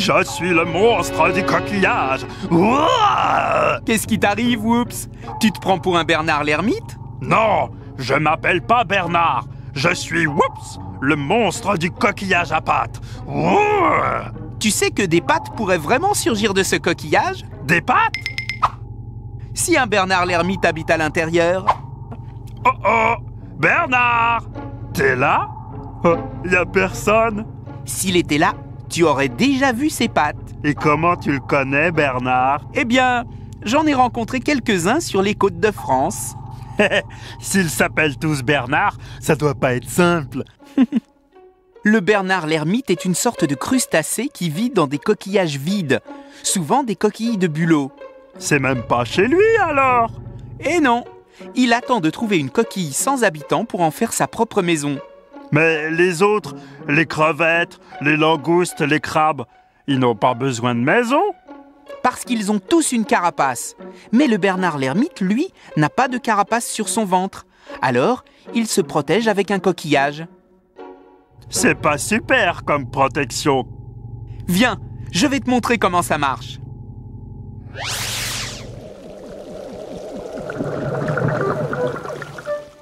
Je suis le monstre du coquillage. Ouah! Qu'est-ce qui t'arrive, Whoops? Tu te prends pour un Bernard l'ermite? Non, je m'appelle pas Bernard. Je suis Whoops, le monstre du coquillage à pattes. Ouah! Tu sais que des pattes pourraient vraiment surgir de ce coquillage? Des pattes? Si un Bernard l'ermite habite à l'intérieur? Oh oh! Bernard! T'es là? Oh, y a personne? S'il était là, tu aurais déjà vu ses pattes. Et comment tu le connais, Bernard? Eh bien, j'en ai rencontré quelques-uns sur les côtes de France. S'ils s'appellent tous Bernard, ça doit pas être simple. Le Bernard l'ermite est une sorte de crustacé qui vit dans des coquillages vides, souvent des coquilles de bulots. C'est même pas chez lui, alors? Et non, il attend de trouver une coquille sans habitants pour en faire sa propre maison. Mais les autres, les crevettes, les langoustes, les crabes, ils n'ont pas besoin de maison? Parce qu'ils ont tous une carapace. Mais le Bernard l'ermite, lui, n'a pas de carapace sur son ventre. Alors, il se protège avec un coquillage. C'est pas super comme protection. Viens, je vais te montrer comment ça marche.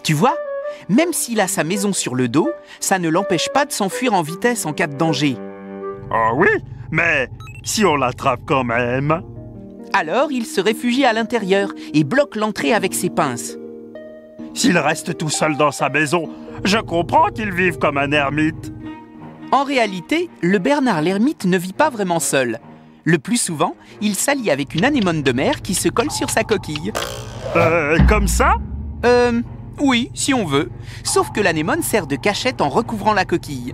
Tu vois, même s'il a sa maison sur le dos, ça ne l'empêche pas de s'enfuir en vitesse en cas de danger. Oh oui, mais si on l'attrape quand même? Alors, il se réfugie à l'intérieur et bloque l'entrée avec ses pinces. S'il reste tout seul dans sa maison, je comprends qu'il vive comme un ermite. En réalité, le Bernard l'ermite ne vit pas vraiment seul. Le plus souvent, il s'allie avec une anémone de mer qui se colle sur sa coquille. Comme ça? Oui, si on veut. Sauf que l'anémone sert de cachette en recouvrant la coquille.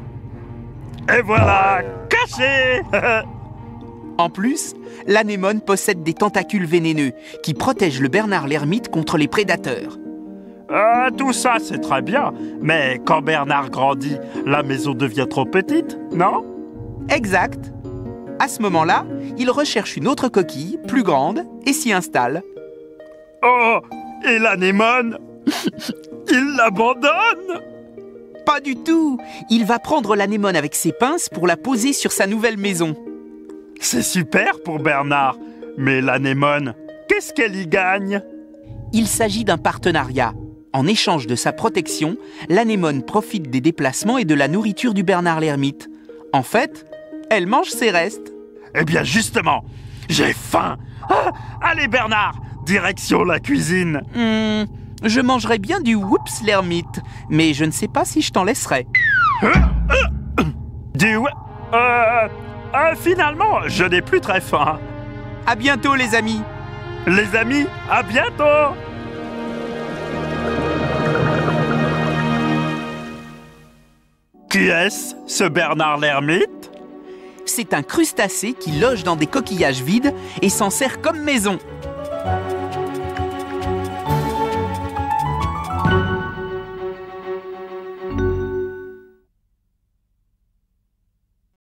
Et voilà, caché! En plus, l'anémone possède des tentacules vénéneux qui protègent le Bernard l'ermite contre les prédateurs. Tout ça, c'est très bien. Mais quand Bernard grandit, la maison devient trop petite, non? Exact. À ce moment-là, il recherche une autre coquille, plus grande, et s'y installe. Oh! Et l'anémone? Il l'abandonne? Pas du tout. Il va prendre l'anémone avec ses pinces pour la poser sur sa nouvelle maison. C'est super pour Bernard. Mais l'anémone, qu'est-ce qu'elle y gagne? Il s'agit d'un partenariat. En échange de sa protection, l'anémone profite des déplacements et de la nourriture du Bernard l'ermite. En fait, elle mange ses restes. Eh bien justement, j'ai faim. Ah, allez Bernard, direction la cuisine. Je mangerais bien du Whoops l'ermite, mais je ne sais pas si je t'en laisserai. Finalement, je n'ai plus très faim. À bientôt les amis. Les amis, à bientôt. Qui est-ce, ce Bernard l'ermite? C'est un crustacé qui loge dans des coquillages vides et s'en sert comme maison.